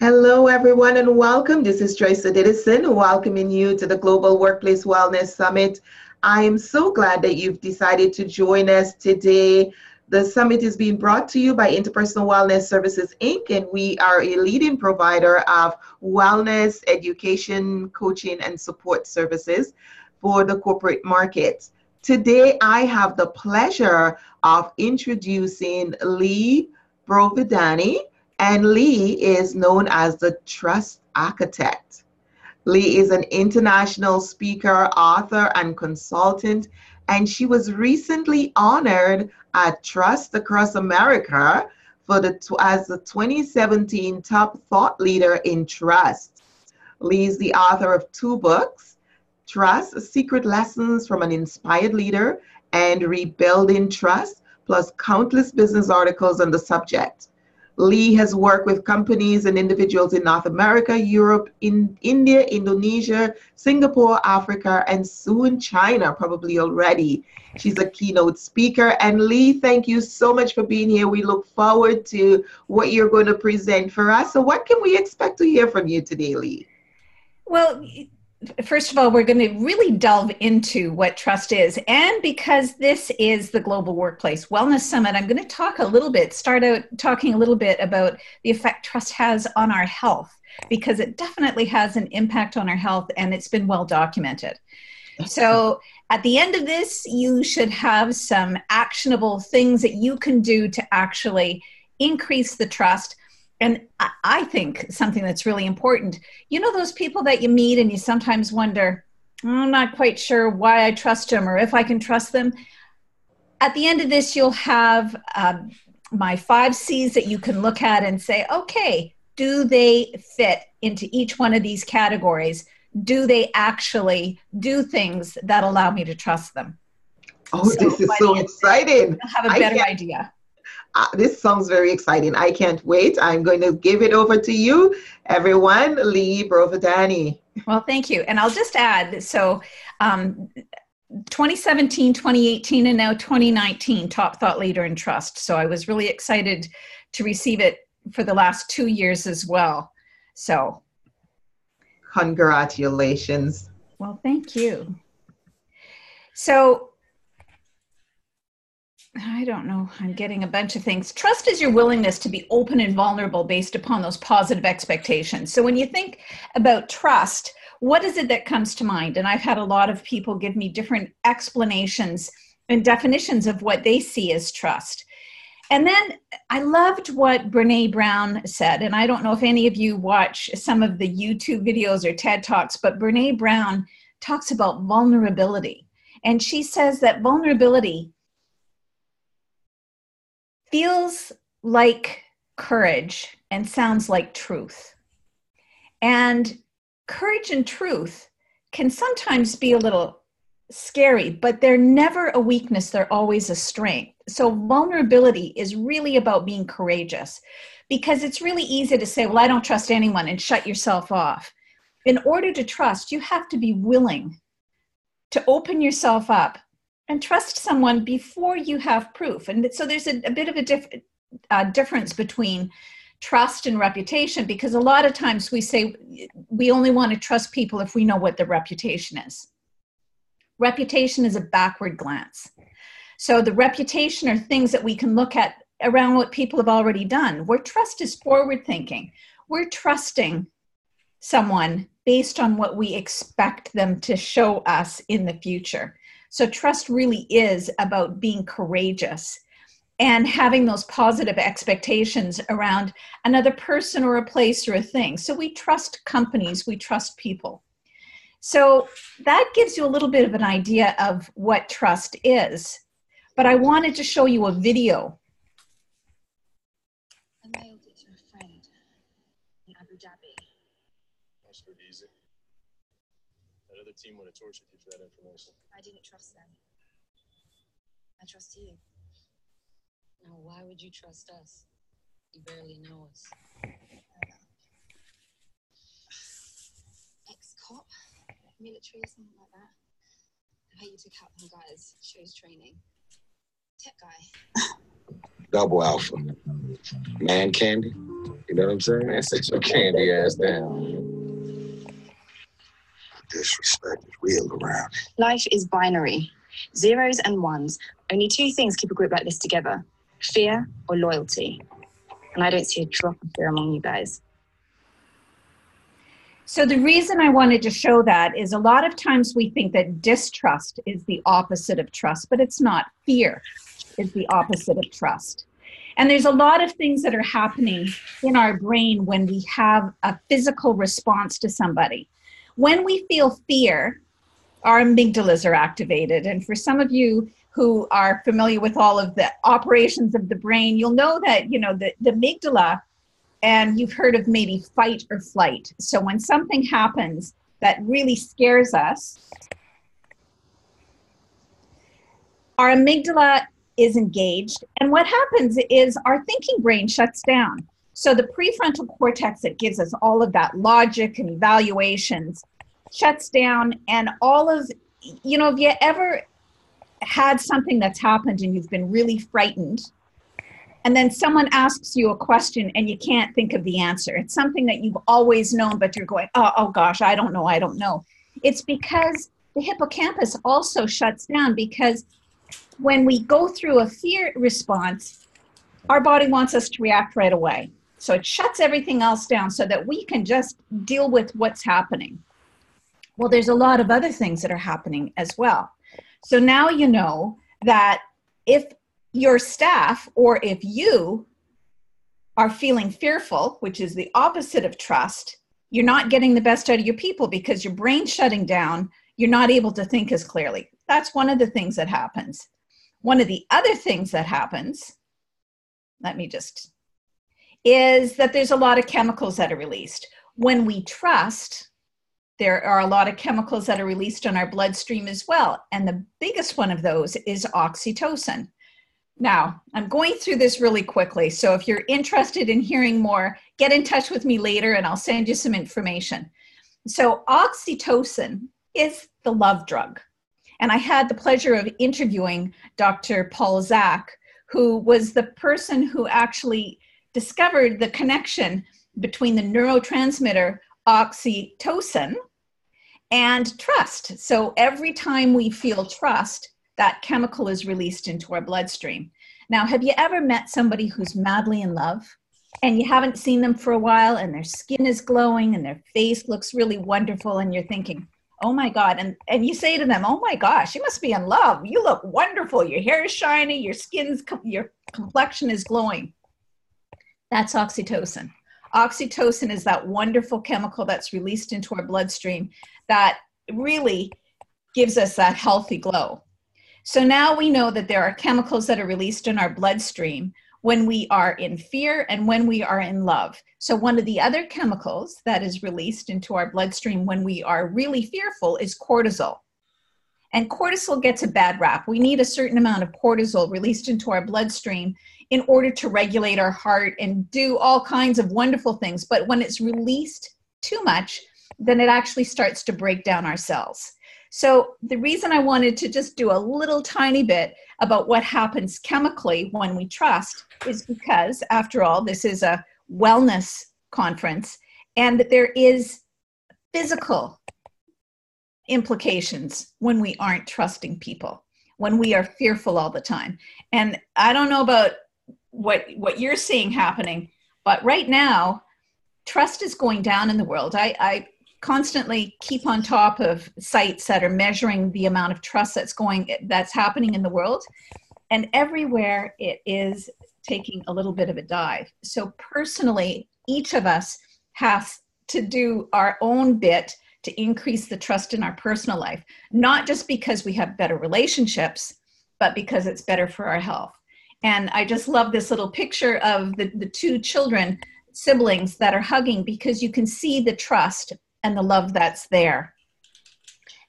Hello, everyone, and welcome. This is Joyce Edison, welcoming you to the Global Workplace Wellness Summit. I am so glad that you've decided to join us today. The summit is being brought to you by Interpersonal Wellness Services, Inc., and we are a leading provider of wellness, education, coaching, and support services for the corporate market. Today, I have the pleasure of introducing Lee Brovedani. And Lee is known as the Trust Architect. Lee is an international speaker, author, and consultant, and she was recently honored at Trust Across America as the 2017 Top Thought Leader in Trust. Lee is the author of 2 books, Trust: Secret Lessons from an Inspired Leader and Rebuilding Trust, plus countless business articles on the subject. Lee has worked with companies and individuals in North America, Europe, in India, Indonesia, Singapore, Africa, and soon China, probably already. She's a keynote speaker. And Lee, thank you so much for being here. We look forward to what you're going to present for us. So what can we expect to hear from you today, Lee? Well, first of all, we're going to really delve into what trust is. And because this is the Global Workplace Wellness Summit, I'm going to start out talking a little bit about the effect trust has on our health, because it definitely has an impact on our health and it's been well documented. So at the end of this, you should have some actionable things that you can do to actually increase the trust. And I think something that's really important, you know, those people that you meet and you sometimes wonder, I'm not quite sure why I trust them or if I can trust them. At the end of this, you'll have my 5 C's that you can look at and say, okay, do they fit into each one of these categories? Do they actually do things that allow me to trust them? Oh, so this is so exciting. I'll have a better idea. This sounds very exciting. I can't wait. I'm going to give it over to you, everyone. Lee Brovedani. Well, thank you. And I'll just add, so 2017, 2018, and now 2019, Top Thought Leader in Trust. So I was really excited to receive it for the last 2 years as well. So congratulations. Well, thank you. So I don't know, I'm getting a bunch of things. Trust is your willingness to be open and vulnerable based upon those positive expectations. So when you think about trust, what is it that comes to mind? And I've had a lot of people give me different explanations and definitions of what they see as trust. And then I loved what Brene Brown said, and I don't know if any of you watch some of the YouTube videos or TED Talks, but Brene Brown talks about vulnerability. And she says that vulnerability feels like courage and sounds like truth. And courage and truth can sometimes be a little scary, but they're never a weakness, they're always a strength. So vulnerability is really about being courageous, because it's really easy to say, well, I don't trust anyone, and shut yourself off. In order to trust, you have to be willing to open yourself up and trust someone before you have proof. And so there's a bit of a difference between trust and reputation, because a lot of times we say we only want to trust people if we know what their reputation is. Reputation is a backward glance. So the reputation are things that we can look at around what people have already done, where trust is forward thinking. We're trusting someone based on what we expect them to show us in the future. So trust really is about being courageous and having those positive expectations around another person or a place or a thing. So we trust companies, we trust people. So that gives you a little bit of an idea of what trust is. But I wanted to show you a video. I mailed it to a friend in Abu Dhabi. That's pretty easy. That other team would have tortured you for that information. I didn't trust them. I trust you. Now, why would you trust us? You barely know us. Ex-cop, military, something like that. I bet you took out some guys, shows training. Tech guy. Double alpha. Man candy. You know what I'm saying? Man, sit your candy ass down. Disrespect is real around. Life is binary. Zeros and ones. Only two things keep a group like this together. Fear or loyalty. And I don't see a drop of fear among you guys. So the reason I wanted to show that is a lot of times we think that distrust is the opposite of trust, but it's not. Fear is the opposite of trust. And there's a lot of things that are happening in our brain when we have a physical response to somebody. When we feel fear, our amygdalas are activated. And for some of you who are familiar with all of the operations of the brain, you'll know that, the amygdala, and you've heard of maybe fight or flight. So when something happens that really scares us, our amygdala is engaged. And what happens is our thinking brain shuts down. So the prefrontal cortex that gives us all of that logic and evaluations shuts down. And all of, if you ever had something that's happened and you've been really frightened, and then someone asks you a question and you can't think of the answer. It's something that you've always known, but you're going, oh gosh, I don't know. It's because the hippocampus also shuts down, because when we go through a fear response, our body wants us to react right away. So it shuts everything else down so that we can just deal with what's happening. Well, there's a lot of other things that are happening as well. So now you know that if your staff, or if you are feeling fearful, which is the opposite of trust, you're not getting the best out of your people because your brain's shutting down. You're not able to think as clearly. That's one of the things that happens. One of the other things that happens, is that there's a lot of chemicals that are released. When we trust, there are a lot of chemicals that are released in our bloodstream as well. And the biggest one of those is oxytocin. Now, I'm going through this really quickly, so if you're interested in hearing more, get in touch with me later and I'll send you some information. So oxytocin is the love drug. And I had the pleasure of interviewing Dr. Paul Zak, who was the person who actually discovered the connection between the neurotransmitter oxytocin and trust. So every time we feel trust, that chemical is released into our bloodstream. Now, have you ever met somebody who's madly in love and you haven't seen them for a while and their skin is glowing and their face looks really wonderful and you're thinking, oh my God, and you say to them, oh my gosh, you must be in love. You look wonderful. Your hair is shiny, your complexion is glowing. That's oxytocin. Oxytocin is that wonderful chemical that's released into our bloodstream that really gives us that healthy glow. So now we know that there are chemicals that are released in our bloodstream when we are in fear and when we are in love. So one of the other chemicals that is released into our bloodstream when we are really fearful is cortisol. And cortisol gets a bad rap. We need a certain amount of cortisol released into our bloodstream in order to regulate our heart and do all kinds of wonderful things. But when it's released too much, then it actually starts to break down our cells. So the reason I wanted to just do a little tiny bit about what happens chemically when we trust is because, after all, this is a wellness conference and that there is physical implications when we aren't trusting people, when we are fearful all the time. And I don't know about what you're seeing happening, but right now, trust is going down in the world. I constantly keep on top of sites that are measuring the amount of trust that's happening in the world. And everywhere it is taking a little bit of a dive. So personally, each of us has to do our own bit to increase the trust in our personal life, not just because we have better relationships, but because it's better for our health. And I just love this little picture of the two siblings that are hugging, because you can see the trust and the love that's there.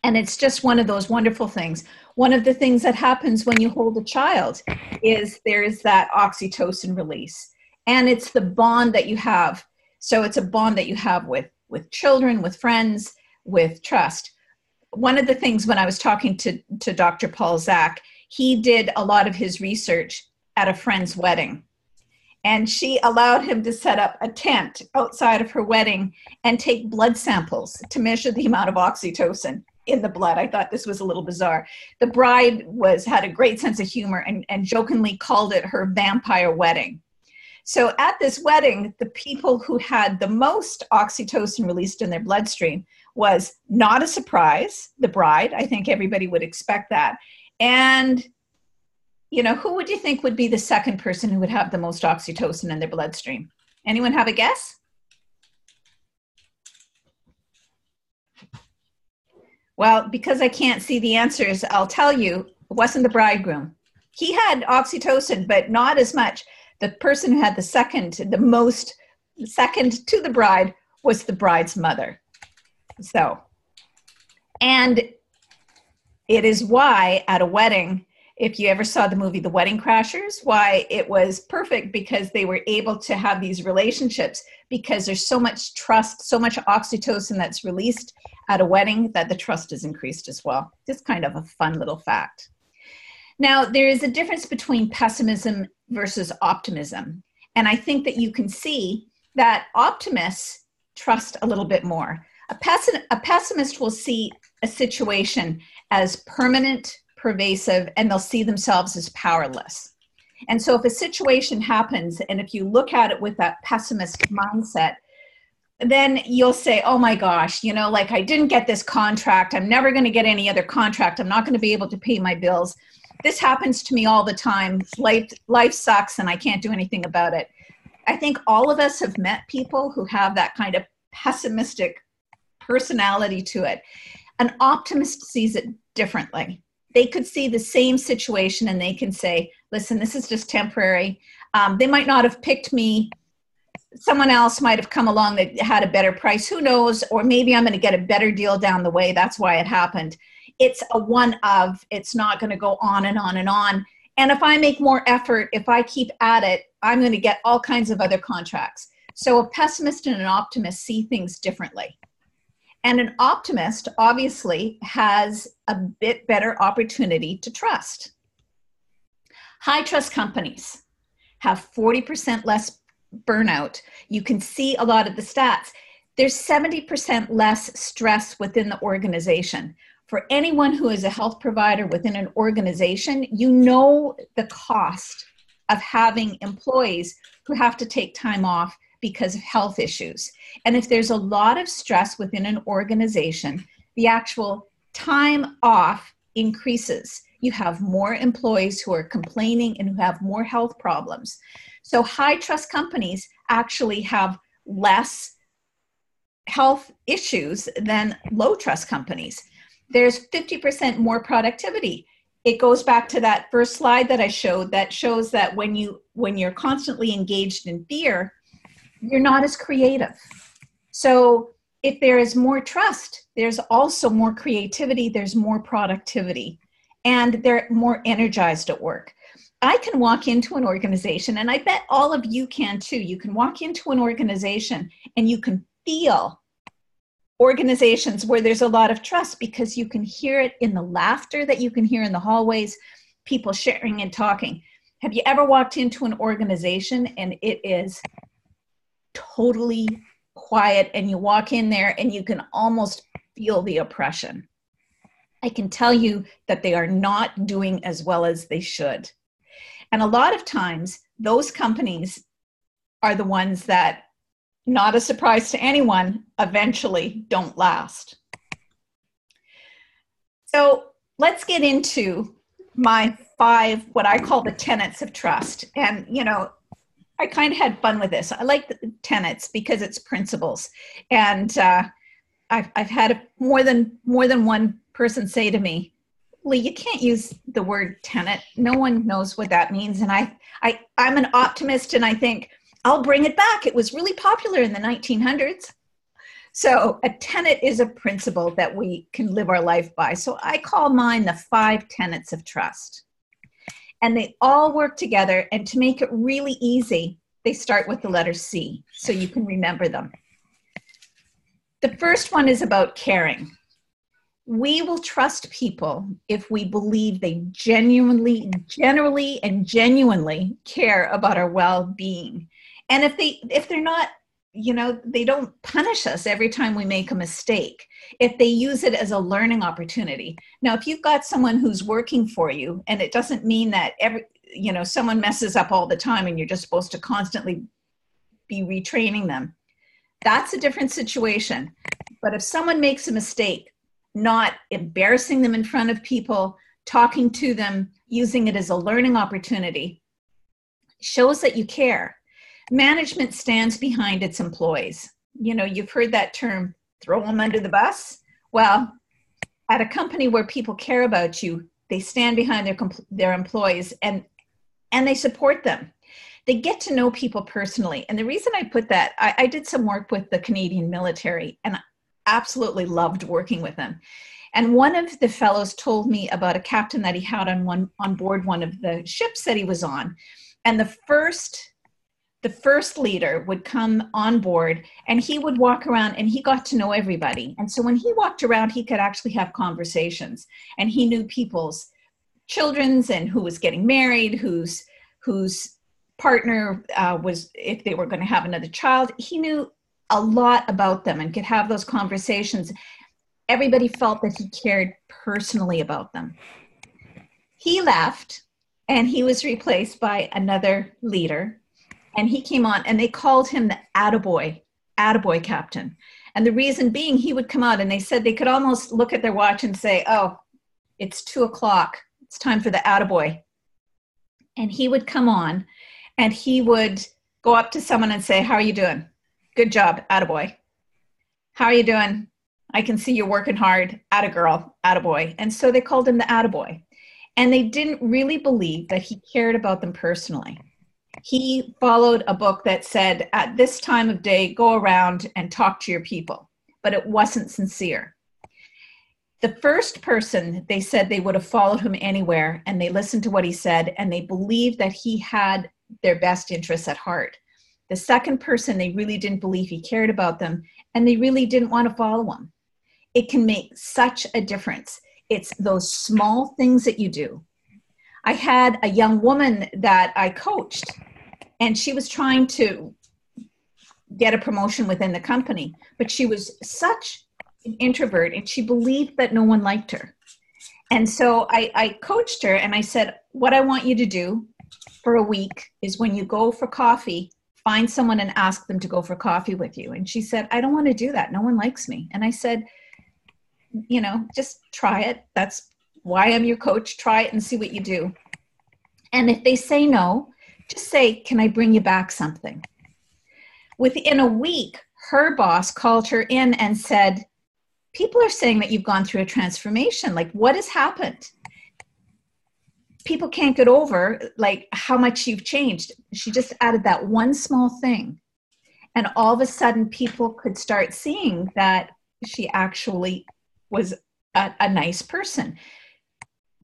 And it's just one of those wonderful things. One of the things that happens when you hold a child is there's that oxytocin release. And it's the bond that you have. So it's a bond that you have with children, with friends, with trust. One of the things when I was talking to Dr. Paul Zak, he did a lot of his research at a friend's wedding. And she allowed him to set up a tent outside of her wedding and take blood samples to measure the amount of oxytocin in the blood. I thought this was a little bizarre. The bride had a great sense of humor and jokingly called it her vampire wedding. So at this wedding, the people who had the most oxytocin released in their bloodstream was not a surprise, the bride. I think everybody would expect that. And who would you think would be the second person who would have the most oxytocin in their bloodstream? Anyone have a guess? Well, because I can't see the answers, I'll tell you, it wasn't the bridegroom. He had oxytocin, but not as much. The person who had the second to the bride was the bride's mother. So, and it is why at a wedding, if you ever saw the movie The Wedding Crashers, why it was perfect, because they were able to have these relationships because there's so much trust, so much oxytocin that's released at a wedding that the trust is increased as well. Just kind of a fun little fact. Now, there is a difference between pessimism versus optimism. And I think that you can see that optimists trust a little bit more. A pessimist will see a situation as permanent, pervasive, and they'll see themselves as powerless. And so if a situation happens, and if you look at it with that pessimist mindset, then you'll say, oh my gosh, like I didn't get this contract. I'm never going to get any other contract. I'm not going to be able to pay my bills. This happens to me all the time. Life sucks and I can't do anything about it. I think all of us have met people who have that kind of pessimistic personality to it. An optimist sees it differently. They could see the same situation and they can say, listen, this is just temporary. They might not have picked me. Someone else might have come along that had a better price. Who knows? Or maybe I'm going to get a better deal down the way. That's why it happened. It's a one of, it's not going to go on and on and on. And if I make more effort, if I keep at it, I'm going to get all kinds of other contracts. So a pessimist and an optimist see things differently. And an optimist obviously has a bit better opportunity to trust. High trust companies have 40% less burnout. You can see a lot of the stats. There's 70% less stress within the organization. For anyone who is a health provider within an organization, you know the cost of having employees who have to take time off because of health issues. And if there's a lot of stress within an organization, the actual time off increases. You have more employees who are complaining and who have more health problems. So high trust companies actually have less health issues than low trust companies. There's 50% more productivity. It goes back to that first slide that I showed that shows that when you're constantly engaged in fear, you're not as creative. So if there is more trust, there's also more creativity, there's more productivity, and they're more energized at work. I can walk into an organization, and I bet all of you can too. You can walk into an organization and you can feel organizations where there's a lot of trust because you can hear it in the laughter that you can hear in the hallways, people sharing and talking. Have you ever walked into an organization and it is totally quiet and you walk in there and you can almost feel the oppression? I can tell you that they are not doing as well as they should. And a lot of times those companies are the ones that, not a surprise to anyone, eventually don't last. So let's get into my 5, what I call the tenets of trust. And, I kind of had fun with this. I like the tenets because it's principles. And I've had more than one person say to me, Lee, you can't use the word tenet. No one knows what that means. And I'm an optimist and I think, I'll bring it back. It was really popular in the 1900s. So a tenet is a principle that we can live our life by. So I call mine the 5 tenets of trust. And they all work together. And to make it really easy, they start with the letter C, so you can remember them. The first one is about caring. We will trust people if we believe they genuinely, generally, and genuinely care about our well-being. And if they're not, they don't punish us every time we make a mistake, if they use it as a learning opportunity. Now, if you've got someone who's working for you, and it doesn't mean that someone messes up all the time and you're just supposed to constantly be retraining them, that's a different situation. But if someone makes a mistake, not embarrassing them in front of people, talking to them, using it as a learning opportunity, shows that you care. Management stands behind its employees. You've heard that term, throw them under the bus. Well, at a company where people care about you, they stand behind their employees and they support them. They get to know people personally. And the reason I put that, I did some work with the Canadian military and I absolutely loved working with them. And one of the fellows told me about a captain that he had on board one of the ships that he was on. And the first leader would come on board and he would walk around and he got to know everybody. And so when he walked around, he could actually have conversations and he knew people's children's and who was getting married, whose partner was, if they were going to have another child. He knew a lot about them and could have those conversations. Everybody felt that he cared personally about them. He left and he was replaced by another leader. And he came on and they called him the attaboy captain. And the reason being, he would come out and they said they could almost look at their watch and say, oh, it's 2:00. It's time for the attaboy. And he would come on and he would go up to someone and say, how are you doing? Good job, attaboy. How are you doing? I can see you're working hard. Attagirl, attaboy. And so they called him the attaboy. And they didn't really believe that he cared about them personally. He followed a book that said, at this time of day, go around and talk to your people. But it wasn't sincere. The first person, they said they would have followed him anywhere, and they listened to what he said, and they believed that he had their best interests at heart. The second person, they really didn't believe he cared about them, and they really didn't want to follow him. It can make such a difference. It's those small things that you do. I had a young woman that I coached, and she was trying to get a promotion within the company, but she was such an introvert, and she believed that no one liked her. And so I coached her, and I said, what I want you to do for a week is when you go for coffee, find someone and ask them to go for coffee with you. And she said, I don't want to do that. No one likes me. And I said, just try it. That's why I'm your coach. Try it and see what you do. And if they say no, just say, can I bring you back something? Within a week, her boss called her in and said, people are saying that you've gone through a transformation. Like, what has happened? People can't get over how much you've changed. She just added that one small thing. And all of a sudden people could start seeing that she actually was a nice person.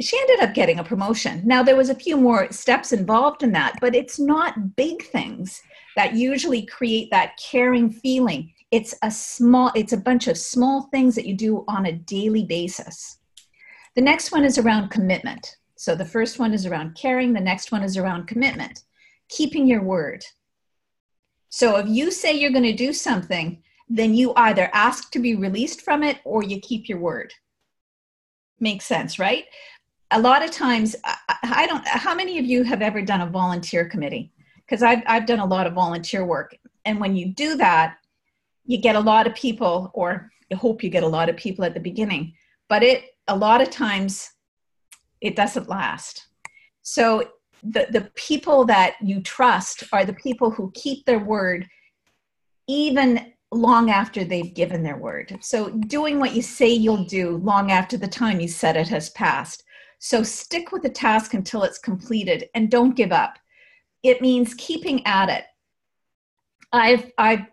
She ended up getting a promotion. Now there was a few more steps involved in that, but it's not big things that usually create that caring feeling. It's a bunch of small things that you do on a daily basis. The next one is around commitment. So the first one is around caring. The next one is around commitment, keeping your word. So if you say you're going to do something, then you either ask to be released from it or you keep your word. Makes sense, right? A lot of times, how many of you have ever done a volunteer committee? Because I've done a lot of volunteer work. And when you do that, you get a lot of people, or you hope you get a lot of people at the beginning, but a lot of times it doesn't last. So the people that you trust are the people who keep their word even long after they've given their word. So doing what you say you'll do long after the time you said it has passed. So stick with the task until it's completed and don't give up. It means keeping at it. I've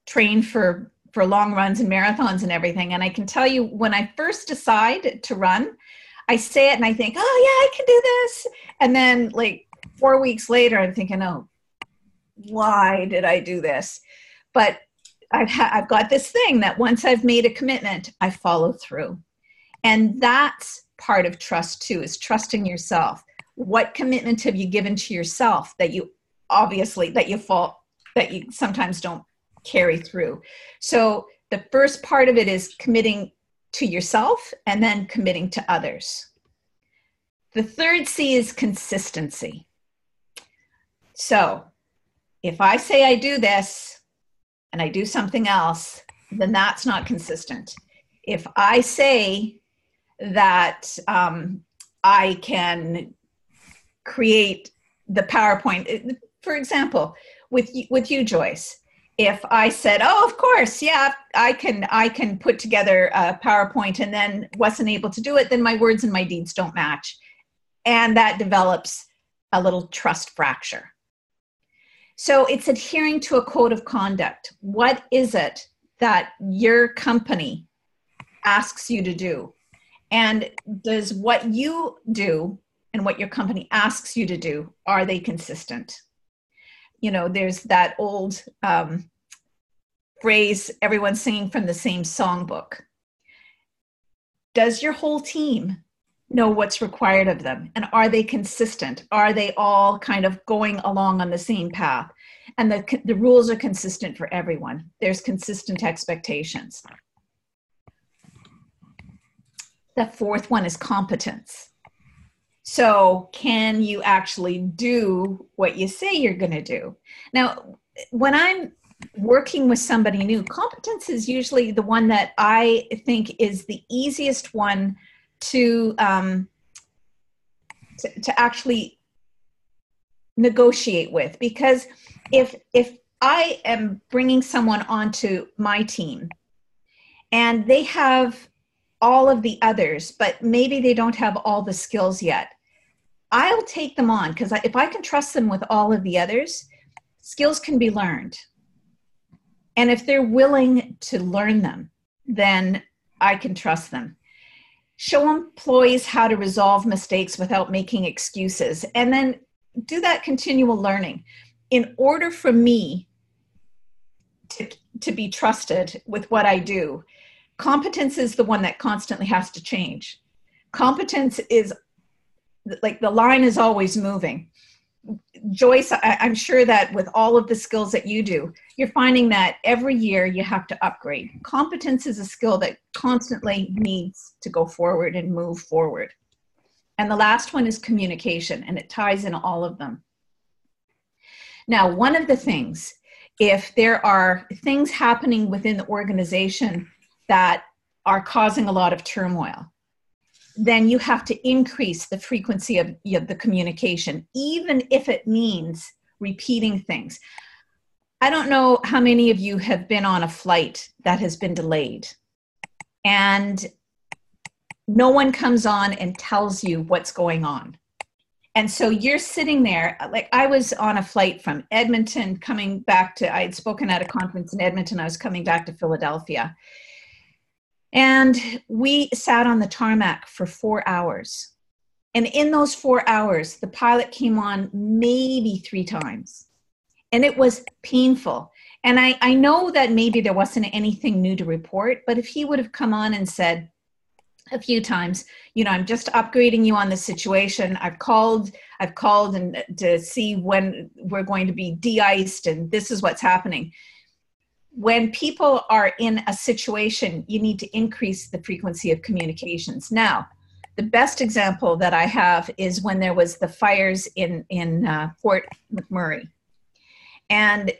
trained for long runs and marathons and everything. And I can tell you, when I first decide to run, I say it and I think, oh yeah, I can do this. And then 4 weeks later, I'm thinking, oh, why did I do this? But I've got this thing that once I've made a commitment, I follow through. And that's part of trust too, is trusting yourself. What commitment have you given to yourself that you sometimes don't carry through? So the first part of it is committing to yourself and then committing to others. The third C is consistency. So if I say I do this and I do something else, then that's not consistent. If I say that I can create the PowerPoint, for example, with you, Joyce, if I said, oh, of course, yeah, I can put together a PowerPoint and then wasn't able to do it, then my words and my deeds don't match. And that develops a little trust fracture. So it's adhering to a code of conduct. What is it that your company asks you to do? And does what you do and what your company asks you to do, are they consistent? You know, there's that old phrase, everyone's singing from the same songbook. Does your whole team know what's required of them? And are they consistent? Are they all kind of going along on the same path? And the rules are consistent for everyone. There's consistent expectations. The fourth one is competence. So can you actually do what you say you're going to do? Now, when I'm working with somebody new, competence is usually the one that I think is the easiest one to actually negotiate with, because if I am bringing someone onto my team and they have all of the others, but maybe they don't have all the skills yet, I'll take them on, because if I can trust them with all of the others, skills can be learned. And if they're willing to learn them, then I can trust them. Show employees how to resolve mistakes without making excuses, and then do that continual learning. In order for me to be trusted with what I do, competence is the one that constantly has to change. Competence is like the line is always moving. Joyce, I'm sure that with all of the skills that you do, you're finding that every year you have to upgrade. Competence is a skill that constantly needs to go forward and move forward. And the last one is communication, and it ties in all of them. Now, one of the things, if there are things happening within the organization that are causing a lot of turmoil, then you have to increase the frequency of the communication, even if it means repeating things. I don't know how many of you have been on a flight that has been delayed, and no one comes on and tells you what's going on. And so you're sitting there, like I was on a flight from Edmonton coming back to, I had spoken at a conference in Edmonton, I was coming back to Philadelphia. And we sat on the tarmac for 4 hours. And in those 4 hours, the pilot came on maybe 3 times. And it was painful. And I know that maybe there wasn't anything new to report, but if he would have come on and said a few times, you know, I'm just upgrading you on the situation. I've called and to see when we're going to be de-iced and this is what's happening. When people are in a situation, you need to increase the frequency of communications. Now, the best example that I have is when there was the fires in Fort McMurray. And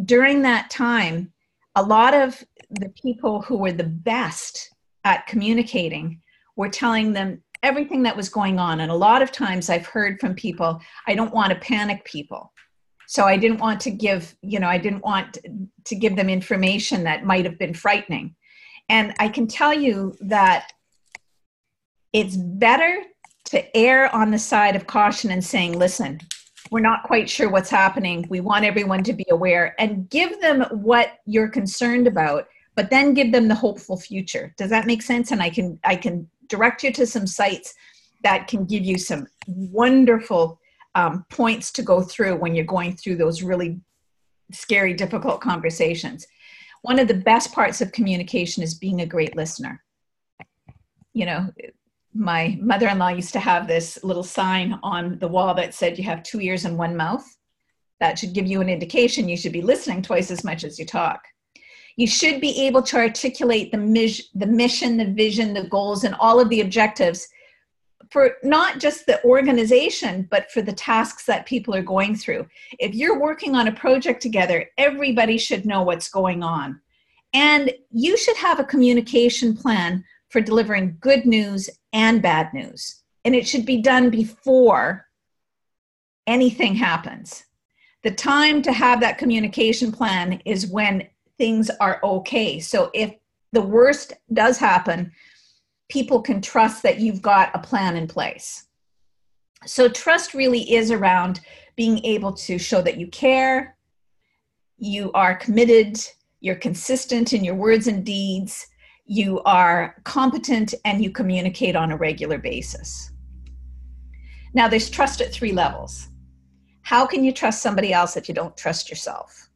during that time, a lot of the people who were the best at communicating were telling them everything that was going on. And a lot of times I've heard from people, I don't want to panic people. So I didn't want to give, I didn't want to give them information that might have been frightening. And I can tell you that it's better to err on the side of caution and saying, listen, we're not quite sure what's happening. We want everyone to be aware, and give them what you're concerned about, but then give them the hopeful future. Does that make sense? And I can direct you to some sites that can give you some wonderful points to go through when you're going through those really scary, difficult conversations. One of the best parts of communication is being a great listener. you know, my mother-in-law used to have this little sign on the wall that said, you have 2 ears and 1 mouth. That should give you an indication you should be listening twice as much as you talk. You should be able to articulate the mission, the vision, the goals, and all of the objectives for not just the organization, but for the tasks that people are going through. If you're working on a project together, everybody should know what's going on. And you should have a communication plan for delivering good news and bad news. And it should be done before anything happens. The time to have that communication plan is when things are okay. So if the worst does happen, people can trust that you've got a plan in place. So trust really is around being able to show that you care, you are committed, you're consistent in your words and deeds, you are competent, and you communicate on a regular basis. Now, there's trust at 3 levels. How can you trust somebody else if you don't trust yourself?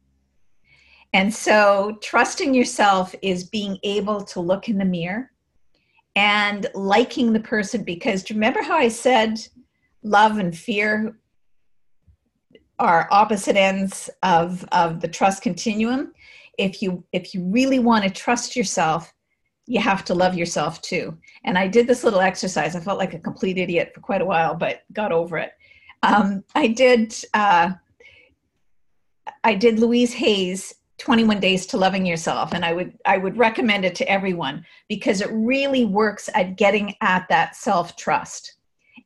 And so trusting yourself is being able to look in the mirror and liking the person, because remember how I said love and fear are opposite ends of the trust continuum? If you really want to trust yourself, you have to love yourself too. And I did this little exercise. I felt like a complete idiot for quite a while, but got over it. I did Louise Hay's 21 Days to Loving Yourself, and I would recommend it to everyone because it really works at getting at that self-trust.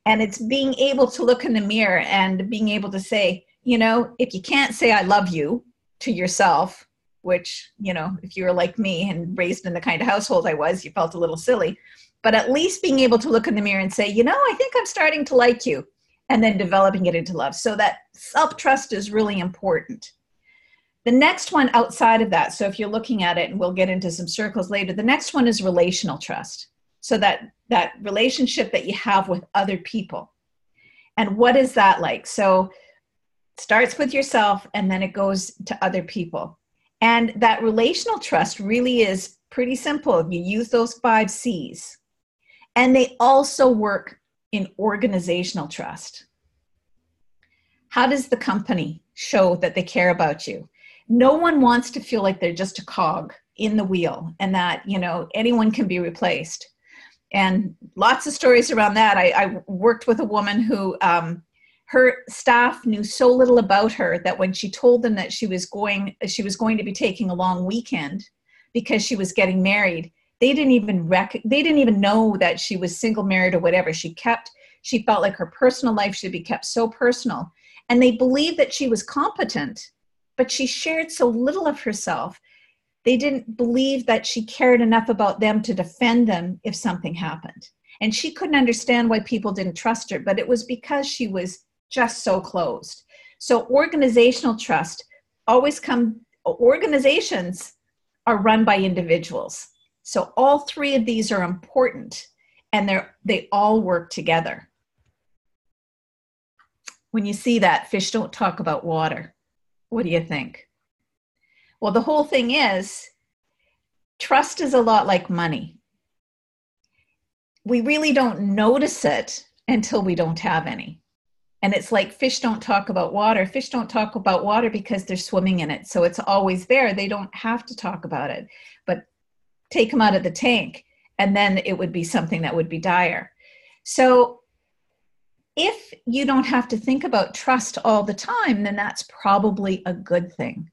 And it's being able to look in the mirror and being able to say, you know, if you can't say I love you to yourself, which, you know, if you were like me and raised in the kind of household I was, you felt a little silly, but at least being able to look in the mirror and say, you know, I think I'm starting to like you, and then developing it into love. So that self-trust is really important. The next one outside of that, so if you're looking at it, and we'll get into some circles later, the next one is relational trust. So that relationship that you have with other people. And what is that like? So it starts with yourself and then it goes to other people. And that relational trust really is pretty simple. You use those 5 C's. And they also work in organizational trust. How does the company show that they care about you? No one wants to feel like they're just a cog in the wheel and that, you know, anyone can be replaced. And lots of stories around that. I worked with a woman who, her staff knew so little about her that when she told them that she was going to be taking a long weekend because she was getting married, they didn't even know that she was single, married, or whatever. She felt like her personal life should be kept so personal. And they believed that she was competent, but she shared so little of herself. They didn't believe that she cared enough about them to defend them if something happened. And she couldn't understand why people didn't trust her, but it was because she was just so closed. So organizational trust organizations are run by individuals. So all 3 of these are important, and they all work together. When you see that, fish don't talk about water, what do you think? Well, the whole thing is, trust is a lot like money. We really don't notice it until we don't have any. And it's like fish don't talk about water. Fish don't talk about water because they're swimming in it. So it's always there. They don't have to talk about it. But take them out of the tank, and then it would be something that would be dire. So if you don't have to think about trust all the time, then that's probably a good thing.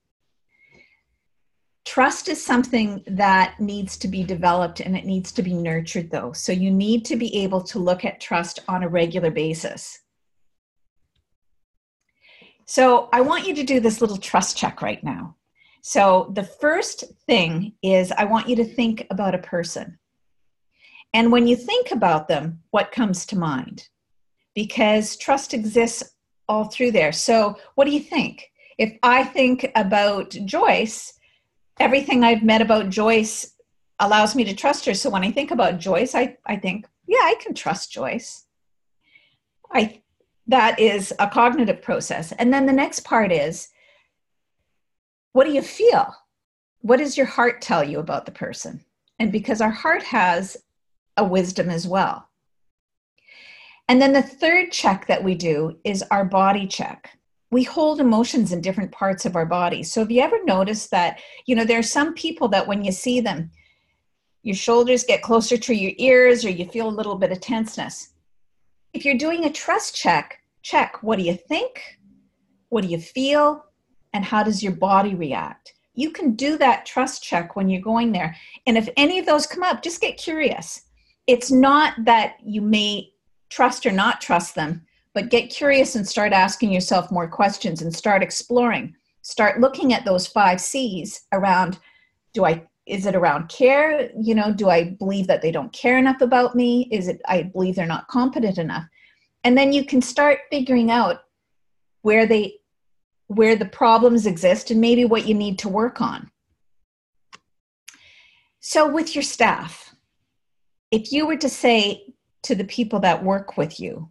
Trust is something that needs to be developed and it needs to be nurtured though. So you need to be able to look at trust on a regular basis. So I want you to do this little trust check right now. So the first thing is I want you to think about a person. And when you think about them, what comes to mind? Because trust exists all through there. So what do you think? If I think about Joyce, everything I've met about Joyce allows me to trust her. So when I think about Joyce, I think, yeah, I can trust Joyce. That is a cognitive process. And then the next part is, what do you feel? What does your heart tell you about the person? And because our heart has a wisdom as well. And then the third check that we do is our body check. We hold emotions in different parts of our body. So have you ever noticed that, there are some people that when you see them, your shoulders get closer to your ears, or you feel a little bit of tenseness? If you're doing a trust check, what do you think? What do you feel? And how does your body react? You can do that trust check when you're going there. And if any of those come up, just get curious. It's not that you may trust or not trust them, but get curious and start asking yourself more questions and start exploring. Start looking at those 5 C's around, is it around care? Do I believe that they don't care enough about me? Is it, I believe they're not competent enough? And then you can start figuring out where the problems exist and maybe what you need to work on. So with your staff, if you were to say to the people that work with you,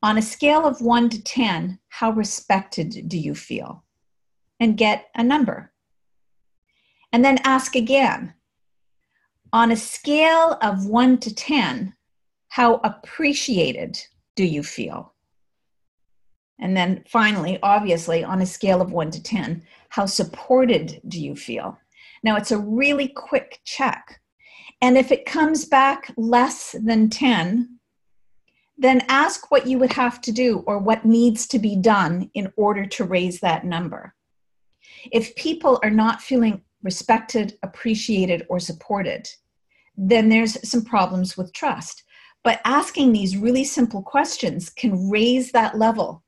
on a scale of 1 to 10, how respected do you feel? And get a number. And then ask again, on a scale of 1 to 10, how appreciated do you feel? And then finally, obviously, on a scale of 1 to 10, how supported do you feel? Now, it's a really quick check. And if it comes back less than 10, then ask what you would have to do or what needs to be done in order to raise that number. If people are not feeling respected, appreciated, or supported, then there's some problems with trust. But asking these really simple questions can raise that level.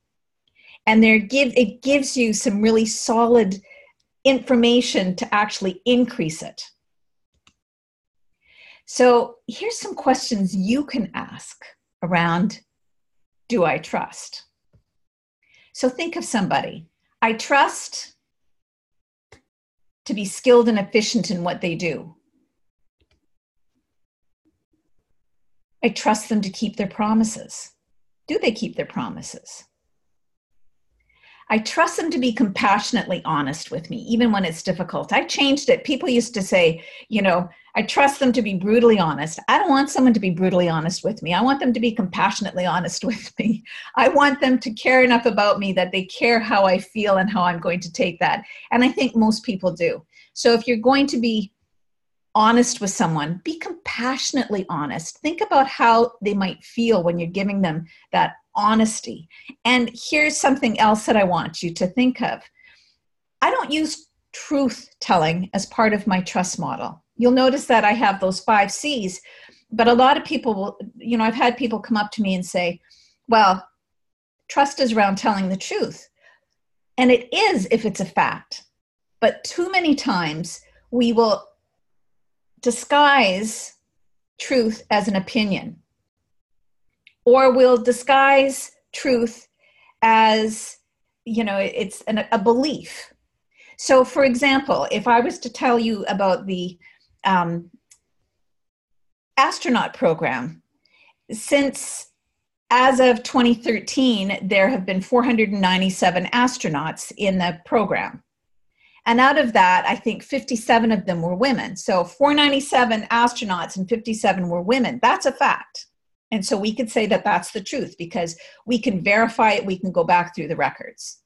And it gives you some really solid information to actually increase it. So here's some questions you can ask around, do I trust? So think of somebody. I trust to be skilled and efficient in what they do. I trust them to keep their promises. Do they keep their promises? I trust them to be compassionately honest with me, even when it's difficult. I changed it. People used to say, I trust them to be brutally honest. I don't want someone to be brutally honest with me. I want them to be compassionately honest with me. I want them to care enough about me that they care how I feel and how I'm going to take that. And I think most people do. So if you're going to be honest with someone, be compassionately honest. Think about how they might feel when you're giving them that honesty. And here's something else that I want you to think of. I don't use truth telling as part of my trust model. You'll notice that I have those 5 C's, but a lot of people will, I've had people come up to me and say, well, trust is around telling the truth. And it is if it's a fact. But too many times we will disguise truth as an opinion, or we'll disguise truth as, it's a belief. So for example, if I was to tell you about the astronaut program, as of 2013, there have been 497 astronauts in the program. And out of that, I think 57 of them were women. So 497 astronauts and 57 were women. That's a fact. And so we could say that that's the truth because we can verify it. We can go back through the records.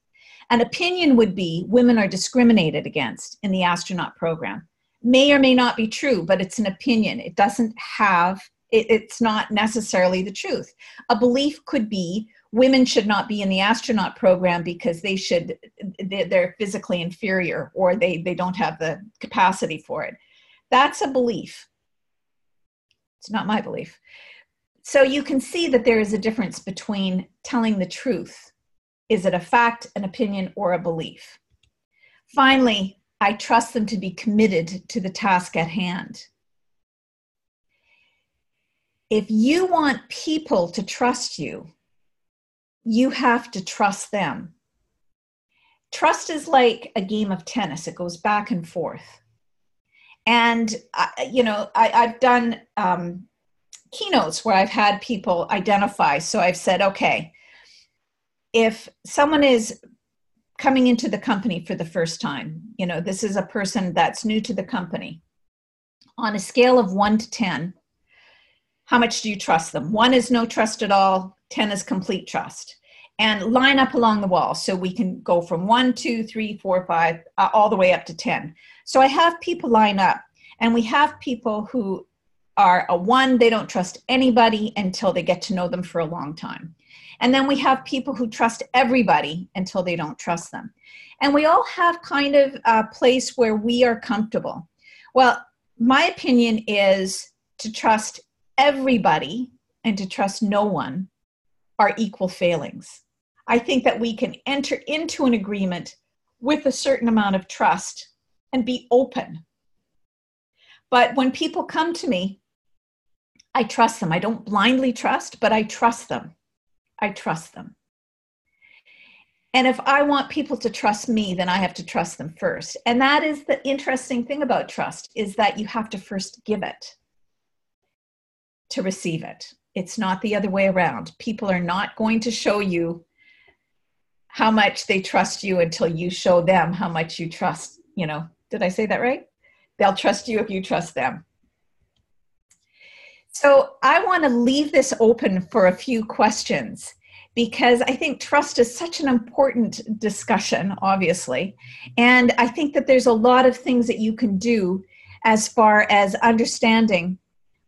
An opinion would be women are discriminated against in the astronaut program. May or may not be true, but it's an opinion. It doesn't have, it's not necessarily the truth. A belief could be women should not be in the astronaut program because they're physically inferior or they don't have the capacity for it. That's a belief. It's not my belief. So you can see that there is a difference between telling the truth. Is it a fact, an opinion, or a belief? Finally, I trust them to be committed to the task at hand. If you want people to trust you, you have to trust them. Trust is like a game of tennis. It goes back and forth. And, I've done keynotes where I've had people identify. So I've said, okay, if someone is coming into the company for the first time, this is a person that's new to the company. On a scale of 1 to 10, how much do you trust them? 1 is no trust at all, 10 is complete trust. And line up along the wall. So we can go from 1, 2, 3, 4, 5, all the way up to 10. So I have people line up, and we have people who are a 1, they don't trust anybody until they get to know them for a long time. And then we have people who trust everybody until they don't trust them. And we all have kind of a place where we are comfortable. Well, my opinion is to trust everybody and to trust no one are equal failings. I think that we can enter into an agreement with a certain amount of trust and be open. But when people come to me, I trust them. I don't blindly trust, but I trust them. I trust them. And if I want people to trust me, then I have to trust them first. And that is the interesting thing about trust, is that you have to first give it to receive it. It's not the other way around. People are not going to show you how much they trust you until you show them how much you trust. You know, did I say that right? They'll trust you if you trust them. So I want to leave this open for a few questions, because I think trust is such an important discussion, obviously. And I think that there's a lot of things that you can do as far as understanding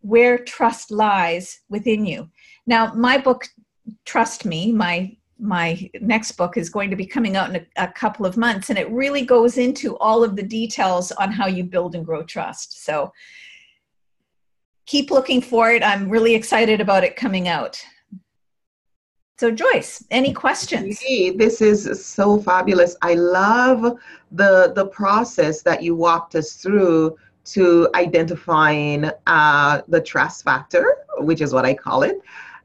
where trust lies within you. Now, my book, Trust Me, my next book is going to be coming out in a couple of months, and it really goes into all of the details on how you build and grow trust. So keep looking for it. I'm really excited about it coming out. So Joyce, any questions? This is so fabulous. I love the process that you walked us through to identifying the trust factor, which is what I call it.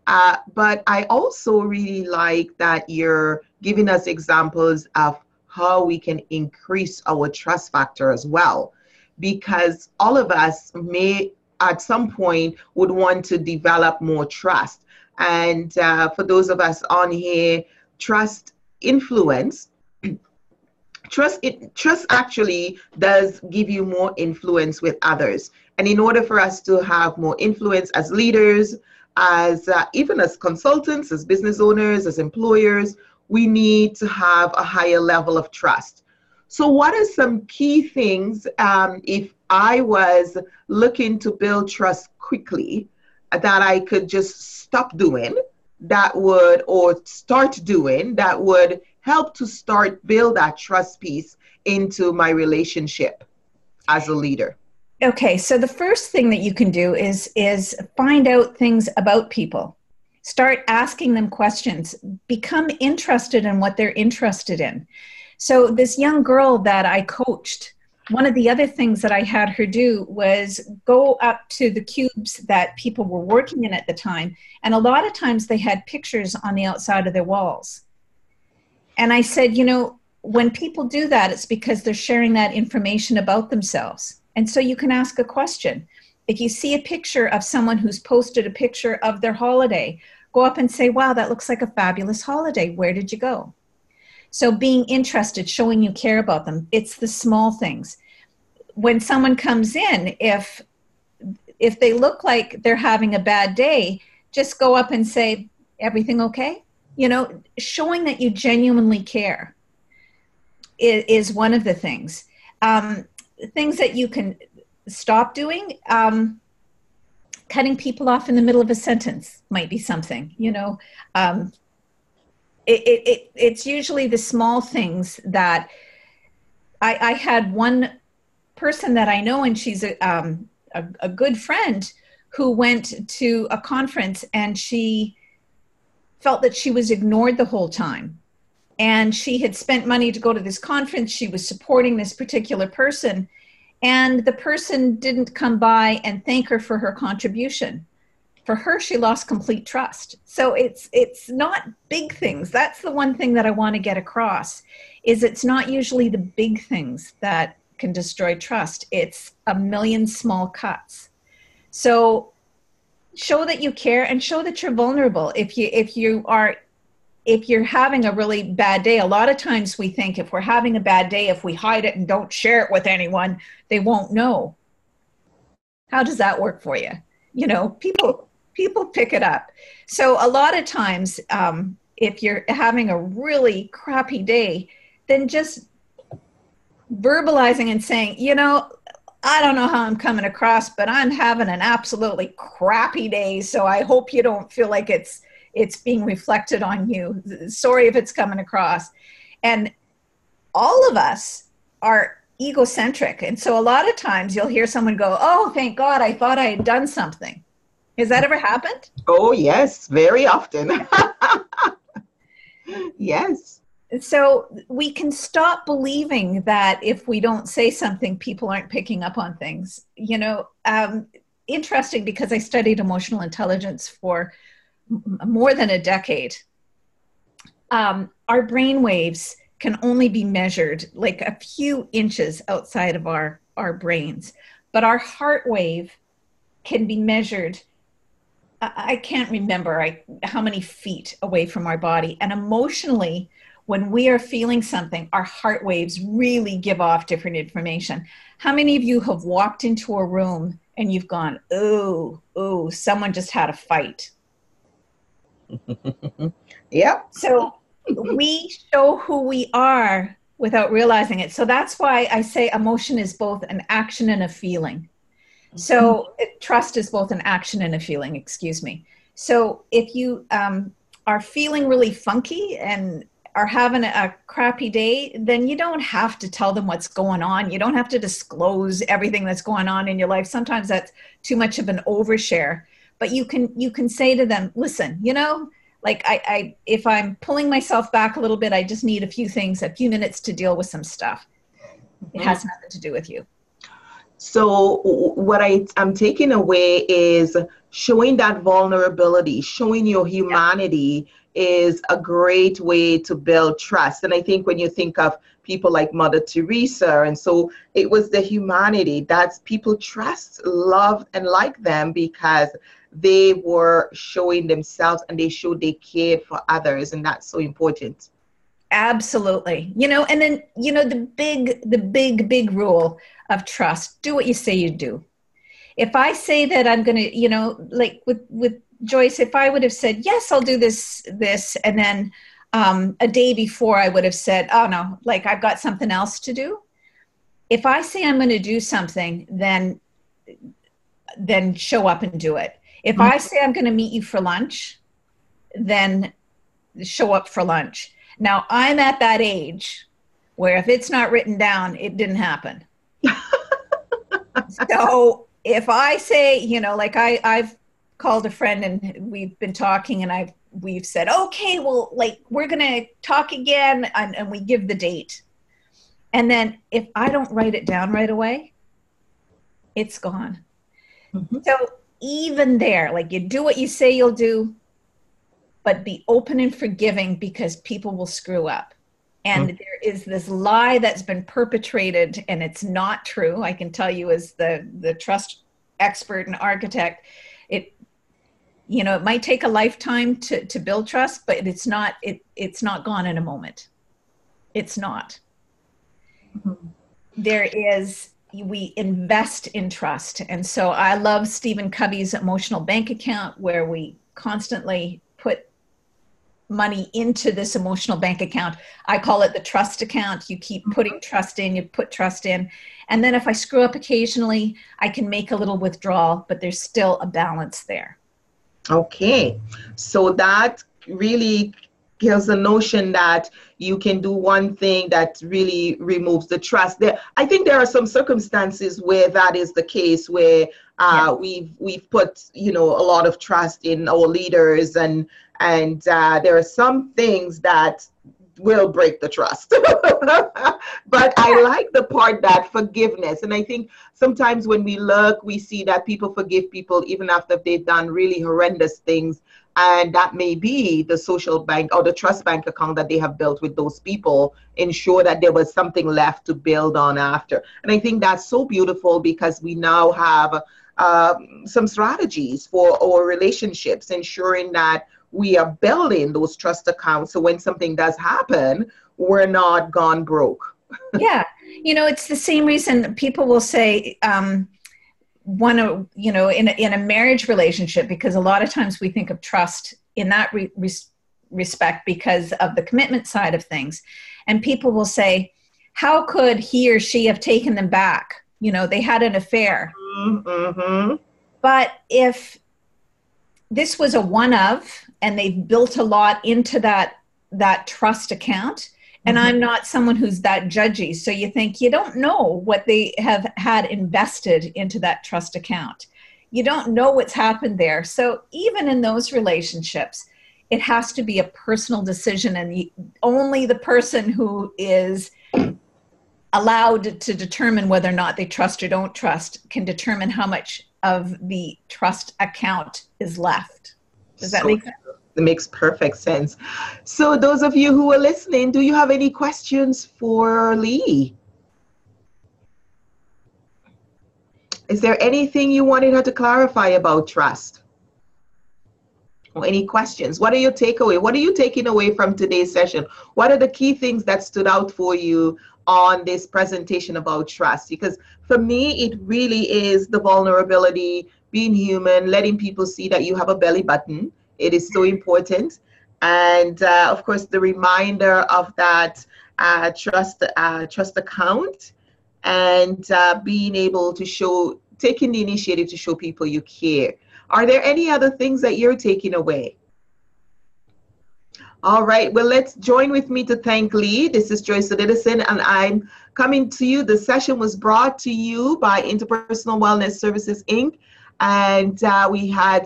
But I also really like that you're giving us examples of how we can increase our trust factor as well, because all of us may at some point would want to develop more trust. And for those of us on here, trust influence. Trust actually does give you more influence with others. And in order for us to have more influence as leaders, as even as consultants, as business owners, as employers, we need to have a higher level of trust. So what are some key things, if I was looking to build trust quickly, that I could just stop doing that would, or start doing that would help to start build that trust piece into my relationship as a leader? Okay, so the first thing that you can do is find out things about people. Start asking them questions. Become interested in what they're interested in. So this young girl that I coached, one of the other things that I had her do was go up to the cubes that people were working in at the time. And a lot of times they had pictures on the outside of their walls. And I said, you know, when people do that, it's because they're sharing that information about themselves. And so you can ask a question. If you see a picture of someone who's posted a picture of their holiday, go up and say, wow, that looks like a fabulous holiday. Where did you go? So being interested, showing you care about them. It's the small things. When someone comes in, if they look like they're having a bad day, just go up and say, everything okay? You know, showing that you genuinely care is one of the things. Things that you can stop doing, cutting people off in the middle of a sentence might be something, you know. It's usually the small things that I had one person that I know, and she's a good friend, who went to a conference and she felt that she was ignored the whole time. And she had spent money to go to this conference. She was supporting this particular person, and the person didn't come by and thank her for her contribution. For her, she lost complete trust. So it's not big things. That's the one thing that I want to get across, is it's not usually the big things that can destroy trust. It's a million small cuts. So show that you care and show that you're vulnerable. If you're having a really bad day, a lot of times we think if we're having a bad day, if we hide it and don't share it with anyone, they won't know. How does that work for you? You know, people people pick it up. So a lot of times, if you're having a really crappy day, then just verbalizing and saying, I don't know how I'm coming across, but I'm having an absolutely crappy day. So I hope you don't feel like it's being reflected on you. Sorry if it's coming across. And all of us are egocentric. And so a lot of times you'll hear someone go, oh, thank God, I thought I had done something. Has that ever happened? Oh, yes, very often. Yes. So we can stop believing that if we don't say something, people aren't picking up on things. Interesting, because I studied emotional intelligence for more than a decade. Our brain waves can only be measured like a few inches outside of our brains, but our heart wave can be measured. I can't remember how many feet away from our body. And emotionally, when we are feeling something, our heart waves really give off different information. How many of you have walked into a room and you've gone, ooh, someone just had a fight? Yep. So we show who we are without realizing it. So that's why I say emotion is both an action and a feeling. So trust is both an action and a feeling, excuse me. So if you are feeling really funky and are having a crappy day, then you don't have to tell them what's going on. You don't have to disclose everything that's going on in your life. Sometimes that's too much of an overshare. But you can say to them, listen, like if I'm pulling myself back a little bit, I just need a few minutes to deal with some stuff. It has nothing to do with you. So what I'm taking away is showing that vulnerability, showing your humanity is a great way to build trust. And I think when you think of people like Mother Teresa, and so it was the humanity that people trust, loved, and liked them because they were showing themselves and they showed they cared for others. And that's so important. Absolutely. And then, the big rule of trust, do what you say you do. If I say that I'm going to, like with Joyce, if I would have said, yes, I'll do this, and then a day before I would have said, oh no, like I've got something else to do. If I say I'm going to do something, then show up and do it. If I say I'm going to meet you for lunch, then show up for lunch. Now, I'm at that age where if it's not written down, it didn't happen. So if I say, like I've called a friend and we've been talking and we've said, okay, well, like we're going to talk again, and we give the date. And then if I don't write it down right away, it's gone. Mm-hmm. So even there, like you do what you say you'll do, but be open and forgiving because people will screw up. And there is this lie that's been perpetrated, and it's not true. I can tell you as the trust expert and architect, it might take a lifetime to build trust, but it's not gone in a moment. It's not. Mm-hmm. We invest in trust. And so I love Stephen Covey's emotional bank account, where we constantly put money into this emotional bank account. I call it the trust account. You keep putting trust in, you put trust in. And then if I screw up occasionally, I can make a little withdrawal, but there's still a balance there. Okay. So that really gives the notion that you can do one thing that really removes the trust. I think there are some circumstances where that is the case, where we've put a lot of trust in our leaders, and there are some things that will break the trust. But I like the part that forgiveness, and I think sometimes when we look, we see that people forgive people even after they've done really horrendous things. And that may be the social bank or the trust bank account that they have built with those people, ensure that there was something left to build on after. And I think that's so beautiful, because we now have some strategies for our relationships, ensuring that we are building those trust accounts. So when something does happen, we're not gone broke. Yeah. It's the same reason people will say, in a marriage relationship, because a lot of times we think of trust in that respect because of the commitment side of things. And people will say, how could he or she have taken them back? They had an affair. Mm-hmm. But if this was a one of, and they've built a lot into that trust account, and I'm not someone who's that judgy. So you think you don't know what they have had invested into that trust account. You don't know what's happened there. So even in those relationships, it has to be a personal decision, and only the person who is allowed to determine whether or not they trust or don't trust can determine how much of the trust account is left. Does that make sense? It makes perfect sense. So those of you who are listening, do you have any questions for Lee? Is there anything you wanted her to clarify about trust? Or any questions? What are your takeaway? What are you taking away from today's session? What are the key things that stood out for you on this presentation about trust? Because for me, it really is the vulnerability, being human, letting people see that you have a belly button. It is so important. And of course, the reminder of that trust account, and being able to taking the initiative to show people you care. Are there any other things that you're taking away? All right, well, let's join with me to thank Lee. This is Joyce Edison, and I'm coming to you. The session was brought to you by Interpersonal Wellness Services, Inc. And we had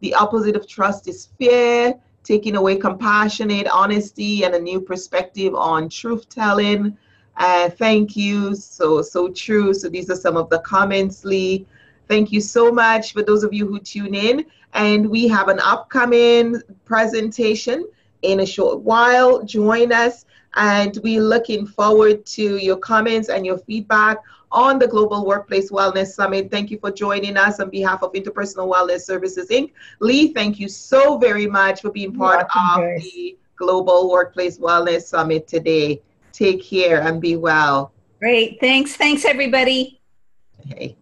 the opposite of trust is fear, taking away compassionate honesty and a new perspective on truth telling. Thank you, so true. So these are some of the comments, Lee. Thank you so much for those of you who tune in. And we have an upcoming presentation in a short while. Join us, and we're looking forward to your comments and your feedback on the Global Workplace Wellness Summit. Thank you for joining us on behalf of Interpersonal Wellness Services, Inc. Lee, thank you so very much for being part of the Global Workplace Wellness Summit today. Take care and be well. Great. Thanks, everybody. Hey.